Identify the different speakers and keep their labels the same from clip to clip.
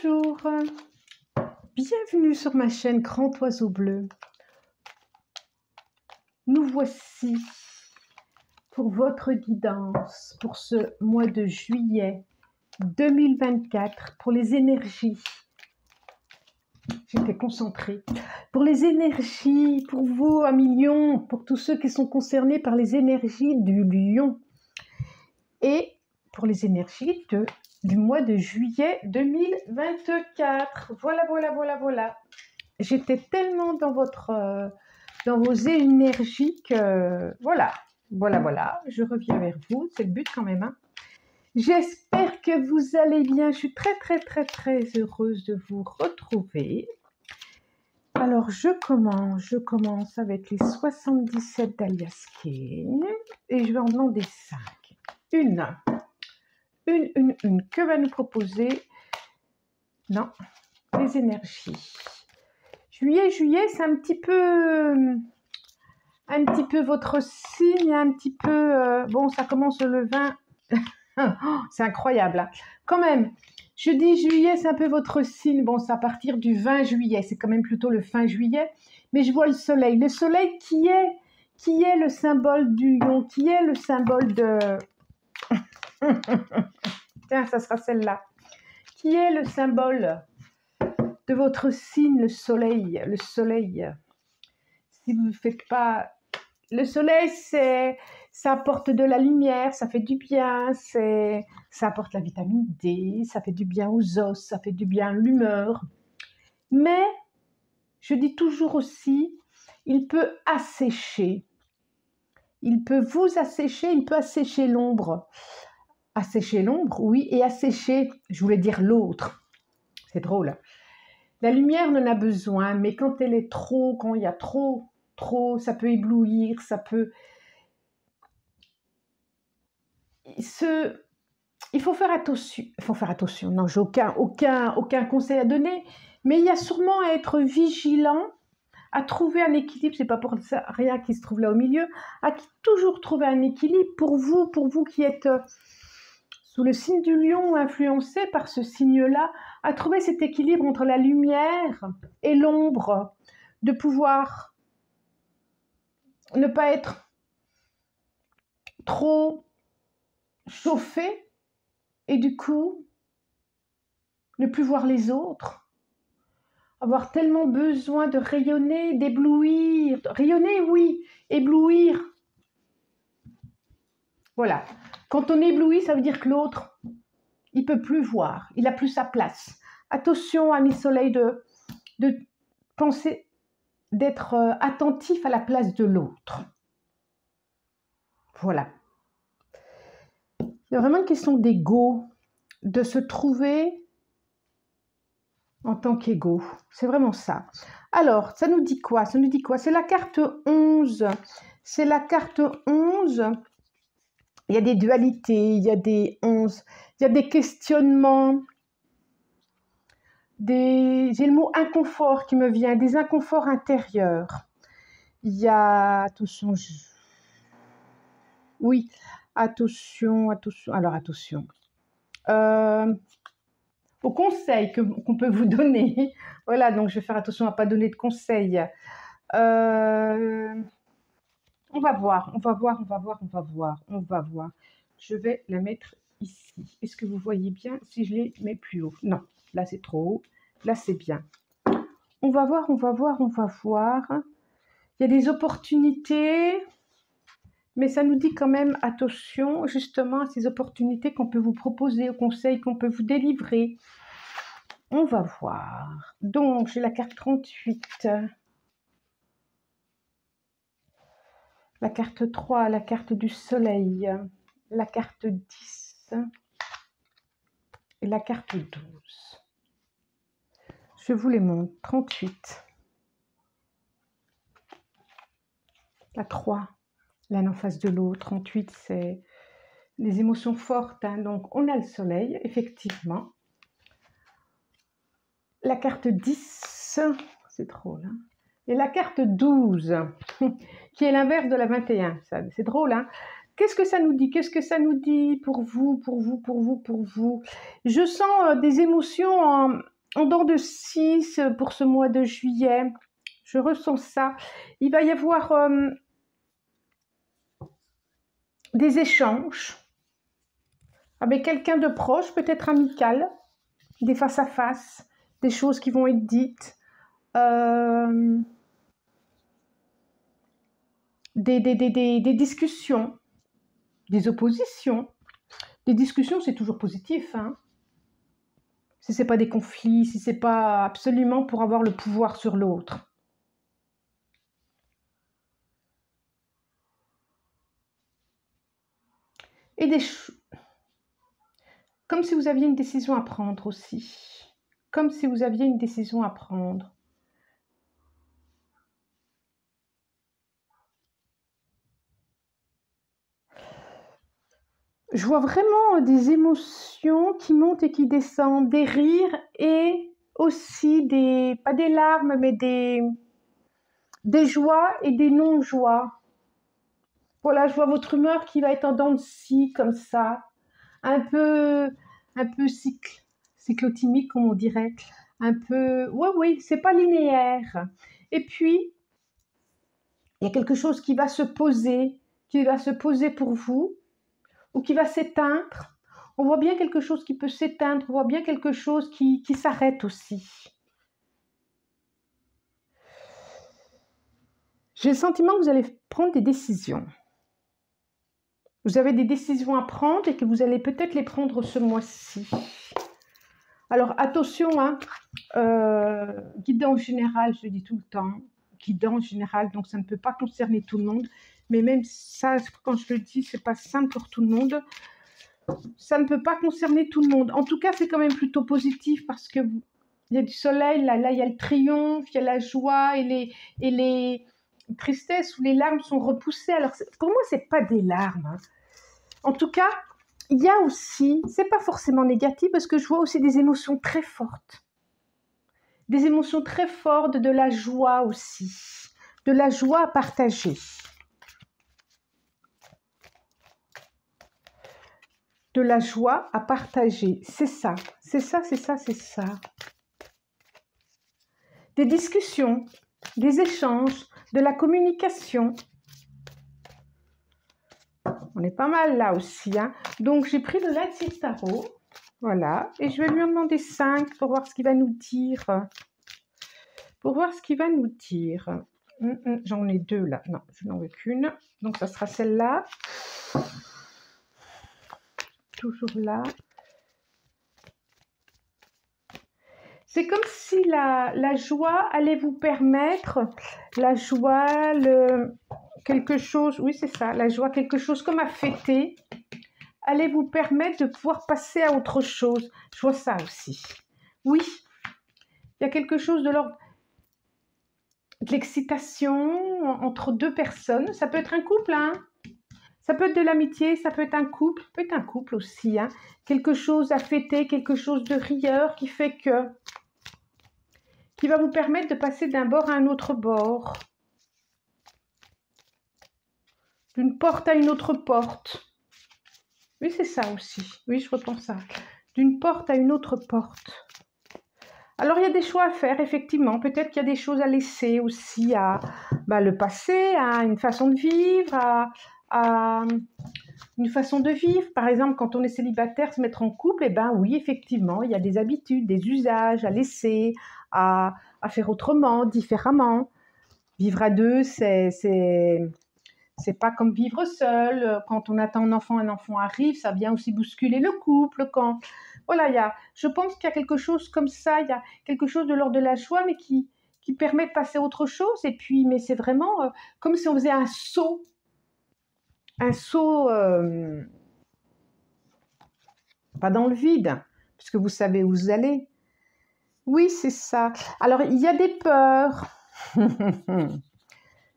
Speaker 1: Bonjour, bienvenue sur ma chaîne Grand Oiseau Bleu. Nous voici pour votre guidance pour ce mois de juillet 2024, pour les énergies. J'étais concentrée. Pour les énergies, pour vous, amis lions, pour tous ceux qui sont concernés par les énergies du lion. Et pour les énergies du mois de juillet 2024. Voilà. J'étais tellement dans vos énergies que voilà. Je reviens vers vous, c'est le but quand même. J'espère que vous allez bien. Je suis très heureuse de vous retrouver. Alors je commence avec les 77 d'Aliasquet et je vais en demander 5. Une. Que va nous proposer? Non, les énergies. Juillet, c'est un petit peu votre signe, un petit peu... bon, ça commence le 20. C'est incroyable, hein. Quand même, je dis juillet, c'est un peu votre signe. Bon, c'est à partir du 20 juillet, c'est quand même plutôt le fin juillet. Mais je vois le soleil. Le soleil qui est le symbole du lion, qui est le symbole de... Tiens, ça sera celle-là. Qui est le symbole de votre signe, le soleil. Le soleil. Si vous ne faites pas... Le soleil, ça apporte de la lumière, ça fait du bien, ça apporte la vitamine D, ça fait du bien aux os, ça fait du bien à l'humeur. Mais, je dis toujours aussi, il peut assécher. Il peut vous assécher, il peut assécher l'ombre. Assécher l'ombre, oui, et assécher, je voulais dire l'autre. C'est drôle. La lumière n'en a besoin, mais quand elle est trop, quand il y a trop, ça peut éblouir, ça peut... Il faut faire attention. Non, j'ai aucun conseil à donner, mais il y a sûrement à être vigilant, à trouver un équilibre. C'est pas pour ça rien qui se trouve là au milieu, à toujours trouver un équilibre pour vous qui êtes sous le signe du lion, influencé par ce signe-là, à trouver cet équilibre entre la lumière et l'ombre, de pouvoir ne pas être trop chauffé et du coup ne plus voir les autres, avoir tellement besoin de rayonner, d'éblouir. Rayonner, oui, éblouir. Voilà. Quand on éblouit, ça veut dire que l'autre, il peut plus voir, il a plus sa place. Attention, ami soleil, de penser, d'être attentif à la place de l'autre. Voilà. Il y a vraiment une question d'ego, de se trouver en tant qu'ego. C'est vraiment ça. Alors, ça nous dit quoi? C'est la carte 11. C'est la carte 11. Il y a des dualités, il y a des 11, il y a des questionnements. J'ai le mot inconfort qui me vient, des inconforts intérieurs. Il y a... Attention, oui, attention. Alors, attention. Au conseil qu'on peut vous donner. Voilà, donc je vais faire attention à ne pas donner de conseils. On va voir. Je vais la mettre ici. Est-ce que vous voyez bien si je les mets plus haut? Non, là c'est trop haut. Là c'est bien. On va voir. Il y a des opportunités, mais ça nous dit quand même attention justement à ces opportunités qu'on peut vous proposer, aux conseils qu'on peut vous délivrer. On va voir. Donc, j'ai la carte 38. La carte 3, la carte du soleil. La carte 10. Et la carte 12. Je vous les montre. 38. La 3. L'un en face de l'autre. 38, c'est les émotions fortes. Hein. Donc, on a le soleil, effectivement. La carte 10, c'est drôle, hein. Et la carte 12, qui est l'inverse de la 21, c'est drôle, hein. Qu'est-ce que ça nous dit? Qu'est-ce que ça nous dit pour vous, pour vous, pour vous, pour vous? Je sens des émotions en dents de 6 pour ce mois de juillet. Je ressens ça. Il va y avoir des échanges avec quelqu'un de proche, peut-être amical, des face-à-face, des choses qui vont être dites, des discussions, des oppositions. Des discussions, c'est toujours positif, hein. Si ce n'est pas des conflits, si ce n'est pas absolument pour avoir le pouvoir sur l'autre. Et comme si vous aviez une décision à prendre aussi. Comme si vous aviez une décision à prendre. Je vois vraiment des émotions qui montent et qui descendent, des rires et aussi pas des larmes, mais des joies et des non-joies. Voilà, je vois votre humeur qui va être en dents de scie, comme ça, un peu cyclotimique, comme on dirait, un peu, oui, c'est pas linéaire. Et puis, il y a quelque chose qui va se poser pour vous, ou qui va s'éteindre. On voit bien quelque chose qui peut s'éteindre, on voit bien quelque chose qui s'arrête aussi. J'ai le sentiment que vous allez prendre des décisions. Vous avez des décisions à prendre et que vous allez peut-être les prendre ce mois-ci. Alors attention, hein, guidance générale, je le dis tout le temps, guidance générale, donc ça ne peut pas concerner tout le monde, mais même ça, quand je le dis, c'est pas simple pour tout le monde. Ça ne peut pas concerner tout le monde. En tout cas, c'est quand même plutôt positif parce que il y a du soleil, là il y a le triomphe, il y a la joie et les tristesses où les larmes sont repoussées. Alors pour moi, c'est pas des larmes, hein. En tout cas, il y a aussi, c'est pas forcément négatif parce que je vois aussi des émotions très fortes. Des émotions très fortes, de la joie aussi, de la joie à partager. De la joie à partager, c'est ça, c'est ça, c'est ça, c'est ça. Des discussions, des échanges, de la communication. On est pas mal là aussi, hein. Donc j'ai pris le Light Tarot, voilà, et je vais lui en demander 5 pour voir ce qu'il va nous dire. Pour voir ce qu'il va nous dire. J'en ai 2 là, non, je n'en veux qu'une. Donc ça sera celle-là. Toujours là. C'est comme si la joie allait vous permettre, la joie, quelque chose, oui c'est ça, la joie, quelque chose comme à fêter, allait vous permettre de pouvoir passer à autre chose. Je vois ça aussi. Oui, il y a quelque chose de l'ordre de l'excitation entre deux personnes. Ça peut être un couple, hein. Ça peut être de l'amitié, ça peut être un couple aussi, hein. Quelque chose à fêter, quelque chose de rieur qui fait que, qui va vous permettre de passer d'un bord à un autre bord. D'une porte à une autre porte. Oui, c'est ça aussi. Oui, je reprends ça. D'une porte à une autre porte. Alors, il y a des choix à faire, effectivement. Peut-être qu'il y a des choses à laisser aussi à le passé, à une façon de vivre, à une façon de vivre. Par exemple, quand on est célibataire, se mettre en couple, eh bien oui, effectivement, il y a des habitudes, des usages à laisser, à faire autrement, différemment. Vivre à deux, c'est pas comme vivre seul. Quand on attend un enfant arrive, ça vient aussi bousculer le couple. Voilà, je pense qu'il y a quelque chose comme ça, il y a quelque chose de l'ordre de la joie, mais qui permet de passer à autre chose. Et puis, mais c'est vraiment comme si on faisait un saut pas dans le vide, puisque vous savez où vous allez. Oui, c'est ça. Alors, il y a des peurs.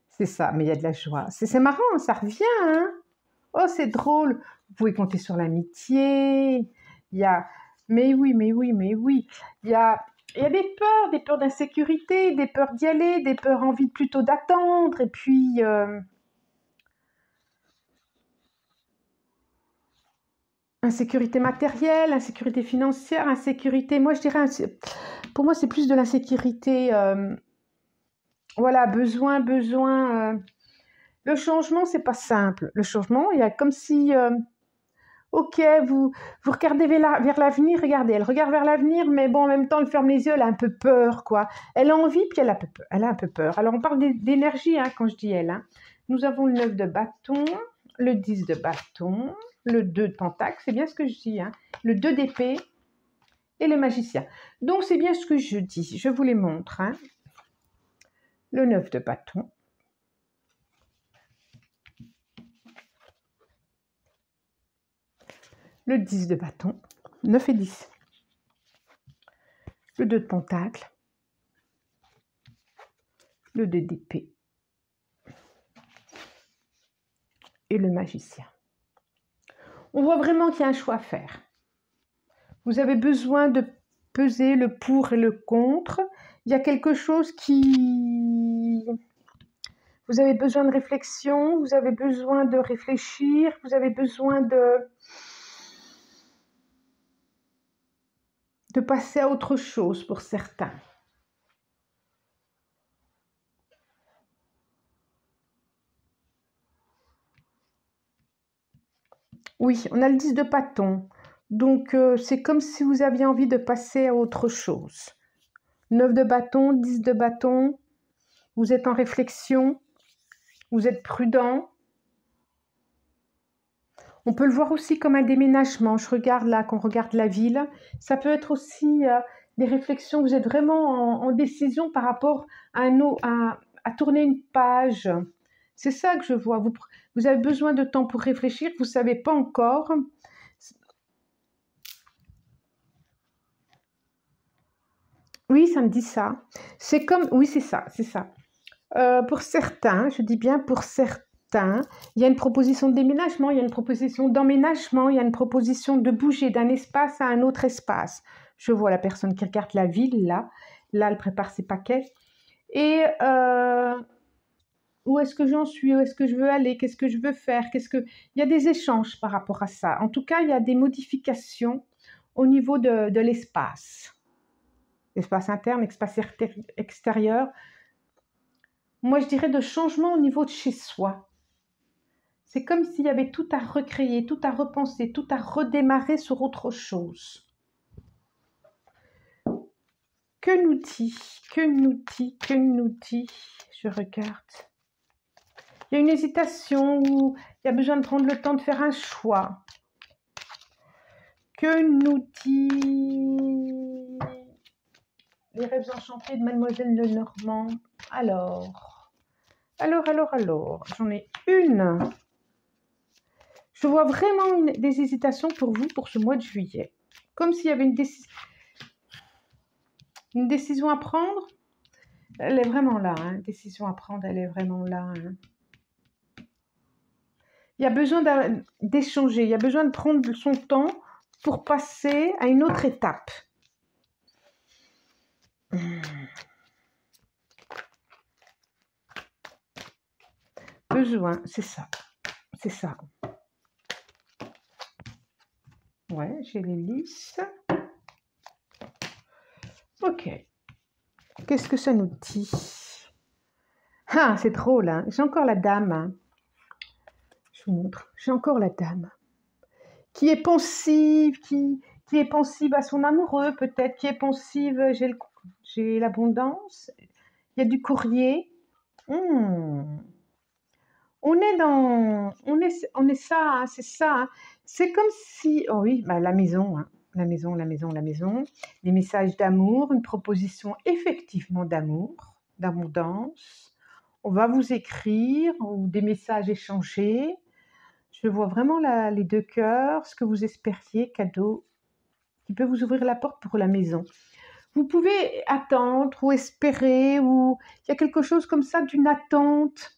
Speaker 1: C'est ça, mais il y a de la joie. C'est marrant, ça revient, hein. Oh, c'est drôle. Vous pouvez compter sur l'amitié. Il y a... Mais oui. Il y a des peurs d'insécurité, des peurs d'y aller, des peurs envie plutôt d'attendre. Et puis, insécurité matérielle, insécurité financière, insécurité, moi je dirais, pour moi c'est plus de l'insécurité, voilà, besoin, le changement c'est pas simple, le changement, il y a comme si, ok, vous regardez vers l'avenir, regardez, elle regarde vers l'avenir, mais bon, en même temps, elle ferme les yeux, elle a un peu peur, quoi. Elle a envie, puis elle a un peu peur. Alors, on parle d'énergie, hein, quand je dis elle. Hein. Nous avons le 9 de bâton, le 10 de bâton, le 2 de pentacle, c'est bien ce que je dis, hein, le 2 d'épée et le magicien. Donc, c'est bien ce que je dis, je vous les montre. Hein. Le 9 de bâton, le 10 de bâton, 9 et 10. Le 2 de pentacle, le 2 d'épée et le magicien. On voit vraiment qu'il y a un choix à faire. Vous avez besoin de peser le pour et le contre. Il y a quelque chose qui... Vous avez besoin de réflexion, vous avez besoin de réfléchir, vous avez besoin de passer à autre chose pour certains. Oui, on a le 10 de bâton. Donc, c'est comme si vous aviez envie de passer à autre chose. 9 de bâton, 10 de bâton. Vous êtes en réflexion. Vous êtes prudent. On peut le voir aussi comme un déménagement. Je regarde là, quand on regarde la ville. Ça peut être aussi des réflexions. Vous êtes vraiment en décision par rapport à tourner une page. C'est ça que je vois. Vous avez besoin de temps pour réfléchir. Vous ne savez pas encore. Oui, ça me dit ça. C'est comme... Oui, c'est ça, c'est ça. Pour certains, je dis bien pour certains, il y a une proposition de déménagement, il y a une proposition d'emménagement, il y a une proposition de bouger d'un espace à un autre espace. Je vois la personne qui regarde la ville, là, elle prépare ses paquets. Et où est-ce que j'en suis? Où est-ce que je veux aller? Qu'est-ce que je veux faire? Il y a des échanges par rapport à ça. En tout cas, il y a des modifications au niveau de l'espace. Espace interne, espace extérieur. Moi, je dirais de changement au niveau de chez soi. C'est comme s'il y avait tout à recréer, tout à repenser, tout à redémarrer sur autre chose. Que nous dit, que nous dit, que nous dit? Je regarde. Il y a une hésitation où il y a besoin de prendre le temps de faire un choix. Que nous dit les rêves enchantés de Mademoiselle Lenormand? Alors, j'en ai une. Je vois vraiment des hésitations pour vous pour ce mois de juillet. Comme s'il y avait une décision à prendre. Elle est vraiment là. Hein. Décision à prendre, elle est vraiment là. Hein. Il y a besoin d'échanger. Il y a besoin de prendre son temps pour passer à une autre étape. Besoin, c'est ça. C'est ça. Ouais, j'ai les lisses. Ok. Qu'est-ce que ça nous dit? Ah, c'est drôle, hein. J'ai encore la dame. Hein. Je vous montre. J'ai encore la dame. Qui est pensive, qui est pensive à son amoureux, peut-être, qui est pensive, j'ai l'abondance. Il y a du courrier. On est ça, hein, c'est ça. Hein. C'est comme si, oh oui, bah, la maison, hein. La maison. Des messages d'amour, une proposition effectivement d'amour, d'abondance. On va vous écrire ou des messages échangés. Je vois vraiment les deux cœurs, ce que vous espériez, cadeau, qui peut vous ouvrir la porte pour la maison. Vous pouvez attendre ou espérer, ou il y a quelque chose comme ça d'une attente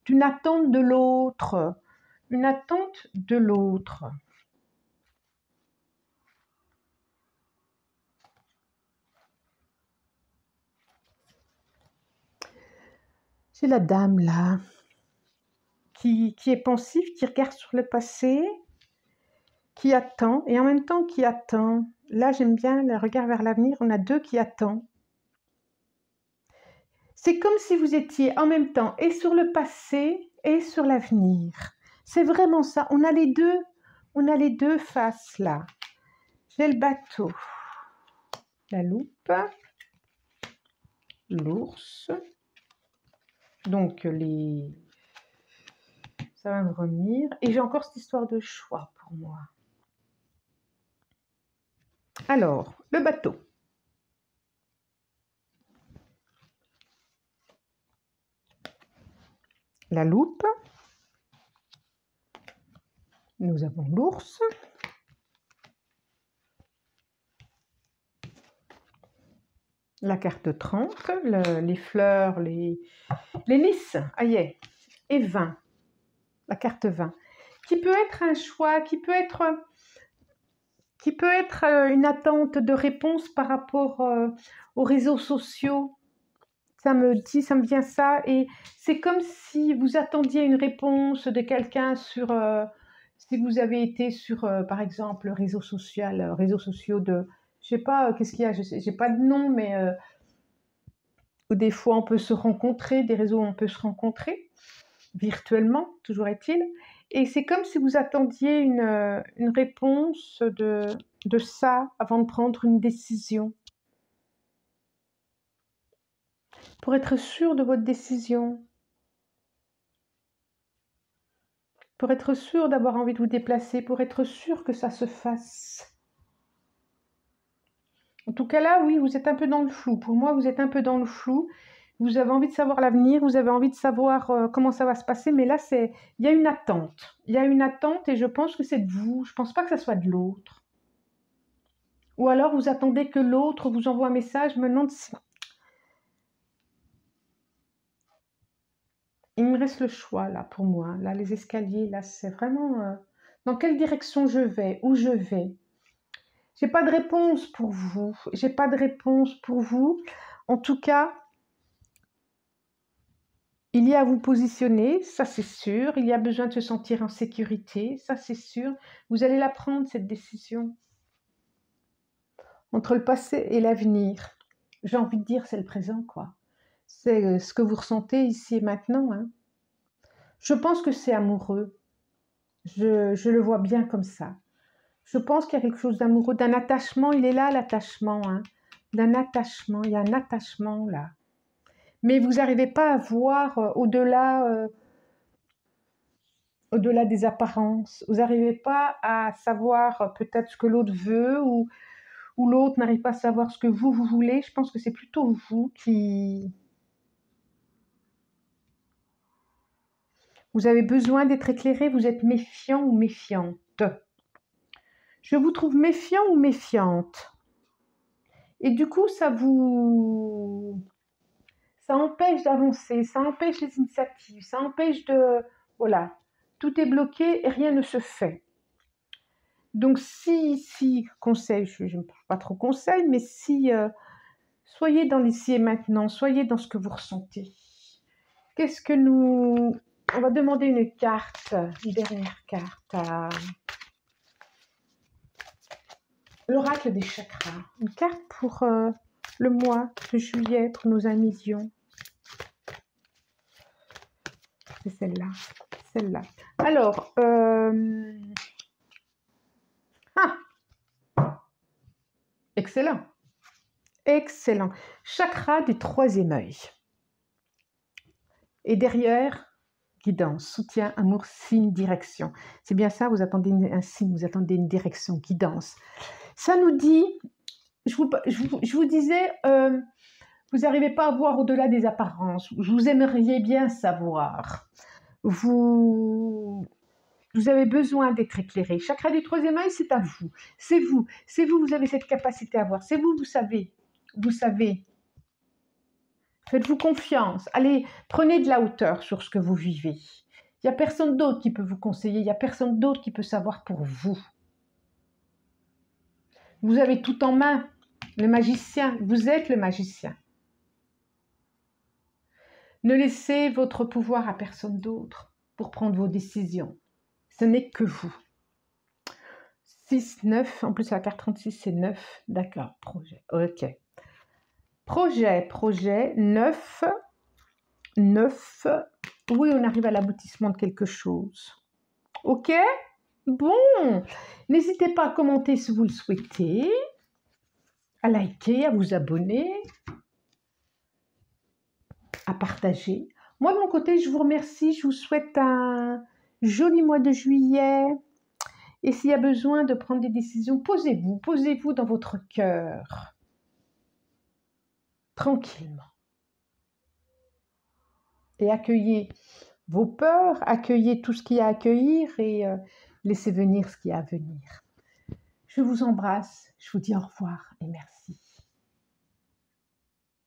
Speaker 1: de l'autre, une attente de l'autre. C'est la dame là, qui est pensive, qui regarde sur le passé, qui attend, et en même temps qui attend. Là, j'aime bien le regard vers l'avenir, on a 2 qui attendent. C'est comme si vous étiez en même temps et sur le passé et sur l'avenir. C'est vraiment ça, on a les deux faces là. J'ai le bateau, la loupe, l'ours, donc ça va me revenir. Et j'ai encore cette histoire de choix pour moi. Alors, le bateau. La loupe. Nous avons l'ours. La carte 30, les fleurs, les lys, aïe, et 20. La carte 20. Qui peut être un choix, qui peut être une attente de réponse par rapport aux réseaux sociaux. Ça me vient ça, et c'est comme si vous attendiez une réponse de quelqu'un sur, si vous avez été sur, par exemple, réseaux sociaux de, je sais pas, qu'est-ce qu'il y a, j'ai pas de nom, mais où des fois on peut se rencontrer, des réseaux où on peut se rencontrer, virtuellement, toujours est-il, et c'est comme si vous attendiez une réponse de ça avant de prendre une décision. Pour être sûr de votre décision, pour être sûr d'avoir envie de vous déplacer, pour être sûr que ça se fasse. En tout cas là, oui, vous êtes un peu dans le flou. Pour moi, vous êtes un peu dans le flou. Vous avez envie de savoir l'avenir, vous avez envie de savoir comment ça va se passer, mais là, il y a une attente. Il y a une attente et je pense que c'est de vous. Je ne pense pas que ça soit de l'autre. Ou alors, vous attendez que l'autre vous envoie un message, me demande si... Il me reste le choix, là, pour moi. Là, les escaliers, là, c'est vraiment... dans quelle direction je vais, où je vais. J'ai pas de réponse pour vous. J'ai pas de réponse pour vous. En tout cas, il y a à vous positionner, ça c'est sûr. Il y a besoin de se sentir en sécurité, ça c'est sûr. Vous allez la prendre, cette décision. Entre le passé et l'avenir. J'ai envie de dire, c'est le présent, quoi. C'est ce que vous ressentez ici et maintenant. Hein. Je pense que c'est amoureux. Je le vois bien comme ça. Je pense qu'il y a quelque chose d'amoureux, d'un attachement. Il est là, l'attachement. Hein. D'un attachement. Il y a un attachement, là. Mais vous n'arrivez pas à voir au-delà des apparences. Vous n'arrivez pas à savoir peut-être ce que l'autre veut ou l'autre n'arrive pas à savoir ce que vous voulez. Je pense que c'est plutôt vous qui... Vous avez besoin d'être éclairé, vous êtes méfiant ou méfiante. Je vous trouve méfiant ou méfiante. Et du coup, ça empêche d'avancer, ça empêche les initiatives, ça empêche de... Voilà, tout est bloqué et rien ne se fait. Donc si conseil, je ne parle pas trop conseil, mais si, soyez dans l'ici et maintenant, soyez dans ce que vous ressentez. Qu'est-ce que nous... On va demander une carte, une dernière carte à l'oracle des chakras. Une carte pour le mois de juillet, pour nos amis Lion. C'est celle-là, celle-là. Alors, excellent, excellent. Chakra du 3e œil. Et derrière, guidance, soutien, amour, signe, direction. C'est bien ça, vous attendez un signe, vous attendez une direction, guidance. Ça nous dit, je vous disais, vous n'arrivez pas à voir au-delà des apparences. Vous aimeriez bien savoir. Vous avez besoin d'être éclairé. Chakra du 3e œil, c'est à vous. C'est vous. C'est vous, vous avez cette capacité à voir. C'est vous, vous savez. Vous savez. Faites-vous confiance. Allez, prenez de la hauteur sur ce que vous vivez. Il n'y a personne d'autre qui peut vous conseiller. Il n'y a personne d'autre qui peut savoir pour vous. Vous avez tout en main. Le magicien. Vous êtes le magicien. Ne laissez votre pouvoir à personne d'autre pour prendre vos décisions. Ce n'est que vous. 36, 9. En plus, la carte 36, c'est 9. D'accord, projet. Ok. Projet, 9. 9. Oui, on arrive à l'aboutissement de quelque chose. Ok? Bon. N'hésitez pas à commenter si vous le souhaitez, à liker, à vous abonner, à partager. Moi, de mon côté, je vous remercie. Je vous souhaite un joli mois de juillet. Et s'il y a besoin de prendre des décisions, posez-vous dans votre cœur, tranquillement. Et accueillez vos peurs, accueillez tout ce qu'il y a à accueillir et laissez venir ce qu'il y a à venir. Je vous embrasse, je vous dis au revoir et merci.